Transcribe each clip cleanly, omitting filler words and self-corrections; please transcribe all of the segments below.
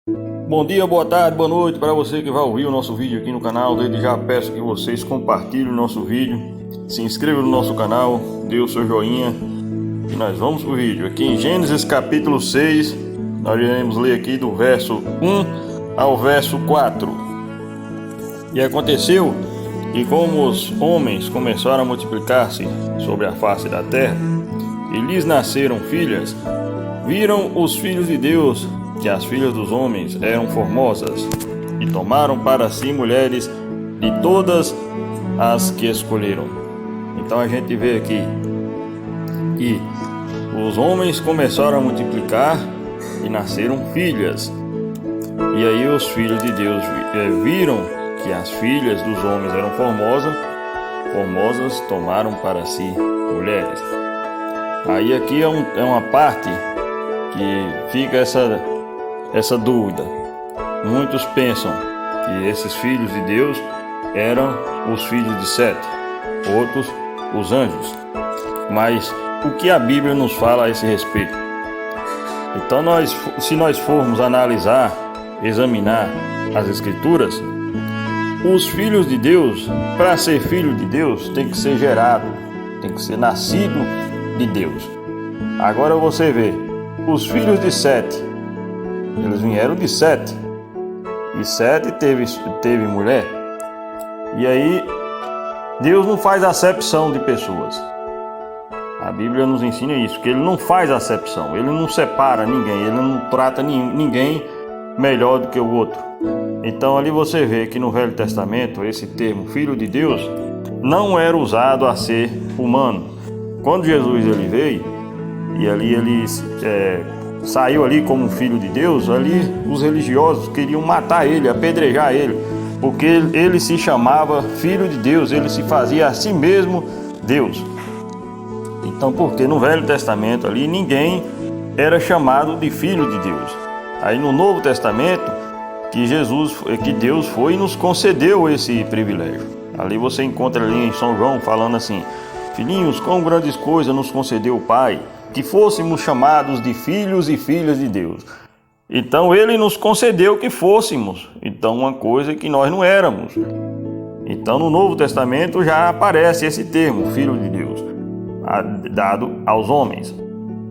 Bom dia, boa tarde, boa noite para você que vai ouvir o nosso vídeo aqui no canal. Desde já peço que vocês compartilhem o nosso vídeo, se inscrevam no nosso canal, dê o seu joinha e nós vamos pro vídeo. Aqui em Gênesis capítulo 6, nós iremos ler aqui do verso 1 ao verso 4. E aconteceu que como os homens começaram a multiplicar-se sobre a face da terra, e lhes nasceram filhas, viram os filhos de Deus que as filhas dos homens eram formosas, e tomaram para si mulheres de todas as que escolheram. Então a gente vê aqui que os homens começaram a multiplicar e nasceram filhas. E aí os filhos de Deus viram que as filhas dos homens eram formosas, tomaram para si mulheres. Aí aqui é uma parte que fica essa dúvida. Muitos pensam que esses filhos de Deus eram os filhos de Sete, outros os anjos. Mas o que a Bíblia nos fala a esse respeito? Então se nós formos analisar, examinar as Escrituras, os filhos de Deus, para ser filho de Deus, tem que ser gerado, tem que ser nascido de Deus. Agora você vê, os filhos de Sete, eles vieram de Sete, e Sete teve mulher. E aí Deus não faz acepção de pessoas. A Bíblia nos ensina isso, que Ele não faz acepção, Ele não separa ninguém, Ele não trata ninguém melhor do que o outro. Então ali você vê que no Velho Testamento esse termo filho de Deus não era usado a ser humano. Quando Jesus ele veio e ali ele saiu ali como filho de Deus, ali os religiosos queriam matar ele, apedrejar ele, porque ele se chamava filho de Deus, ele se fazia a si mesmo Deus. Então, porque no Velho Testamento ali ninguém era chamado de filho de Deus. Aí no Novo Testamento que Deus foi e nos concedeu esse privilégio. Ali você encontra ali em São João falando assim: filhinhos, quão grandes coisas nos concedeu o Pai, que fôssemos chamados de filhos e filhas de Deus. Então ele nos concedeu que fôssemos, então uma coisa que nós não éramos. Então no Novo Testamento já aparece esse termo, filho de Deus, dado aos homens.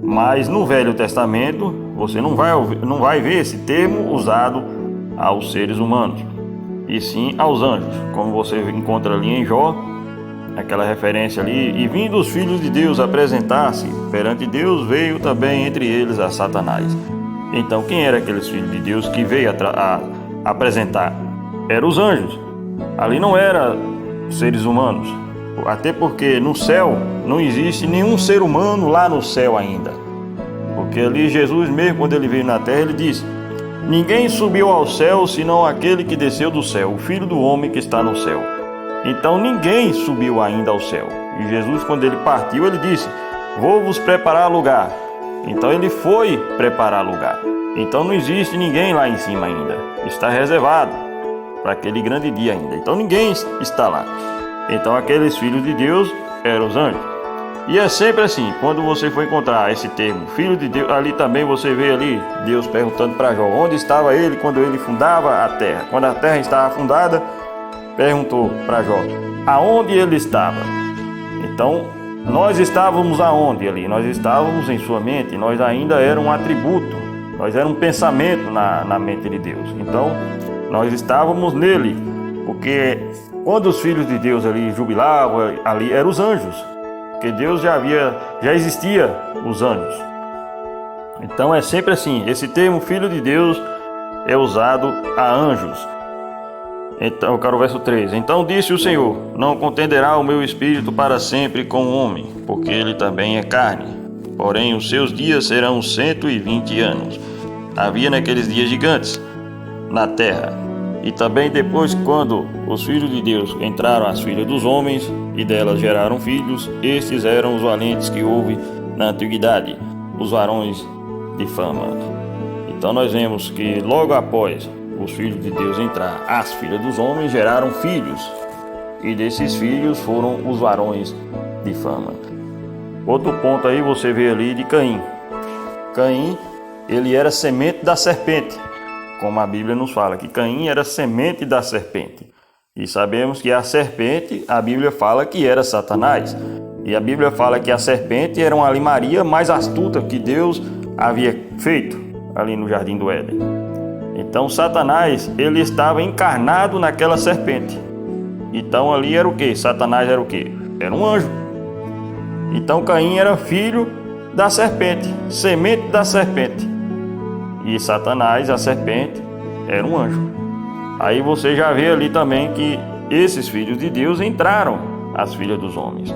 Mas no Velho Testamento você não vai ver esse termo usado aos seres humanos, e sim aos anjos, como você encontra ali em Jó, aquela referência ali: e vindo os filhos de Deus apresentar-se perante Deus, veio também entre eles a Satanás. Então quem eram aqueles filhos de Deus que veio a apresentar? Eram os anjos. Ali não eram seres humanos, até porque no céu não existe nenhum ser humano lá no céu ainda, porque ali Jesus mesmo, quando ele veio na terra, ele disse: ninguém subiu ao céu senão aquele que desceu do céu, o Filho do Homem que está no céu. Então ninguém subiu ainda ao céu. E Jesus, quando ele partiu, ele disse: vou vos preparar lugar. Então ele foi preparar lugar. Então não existe ninguém lá em cima ainda. Está reservado para aquele grande dia ainda. Então ninguém está lá. Então aqueles filhos de Deus eram os anjos. E é sempre assim, quando você for encontrar esse termo, filho de Deus, ali também você vê ali Deus perguntando para Jó onde estava ele quando ele fundava a terra. Quando a terra estava fundada, perguntou para Jó aonde ele estava. Então nós estávamos aonde ali? Nós estávamos em sua mente, nós ainda éramos um atributo, nós éramos um pensamento na mente de Deus. Então nós estávamos nele, porque quando os filhos de Deus ali jubilavam, ali eram os anjos, porque Deus já existia os anjos. Então é sempre assim, esse termo filho de Deus é usado a anjos. Então, eu quero o verso 3. Então disse o Senhor: não contenderá o meu espírito para sempre com o homem, porque ele também é carne. Porém os seus dias serão 120 anos. Havia naqueles dias gigantes na terra. E também depois, quando os filhos de Deus entraram as filhas dos homens, e delas geraram filhos, estes eram os valentes que houve na antiguidade, os varões de fama. Então nós vemos que logo após os filhos de Deus entrar, as filhas dos homens geraram filhos, e desses filhos foram os varões de fama. Outro ponto aí você vê ali de Caim. Caim, ele era semente da serpente, como a Bíblia nos fala, que Caim era semente da serpente. E sabemos que a serpente, a Bíblia fala que era Satanás. E a Bíblia fala que a serpente era uma alimaria mais astuta que Deus havia feito ali no Jardim do Éden. Então Satanás, ele estava encarnado naquela serpente. Então ali era o quê? Satanás era o quê? Era um anjo. Então Caim era filho da serpente, semente da serpente. E Satanás, a serpente, era um anjo. Aí você já vê ali também que esses filhos de Deus entraram as filhas dos homens.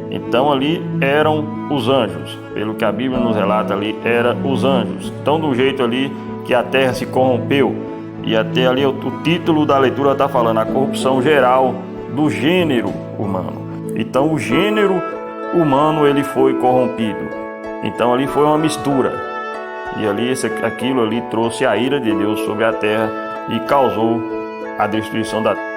Então ali eram os anjos, pelo que a Bíblia nos relata ali, eram os anjos. Então do jeito ali que a terra se corrompeu, e até ali o título da leitura está falando a corrupção geral do gênero humano. Então o gênero humano ele foi corrompido. Então ali foi uma mistura. E ali aquilo ali trouxe a ira de Deus sobre a terra e causou a destruição da terra.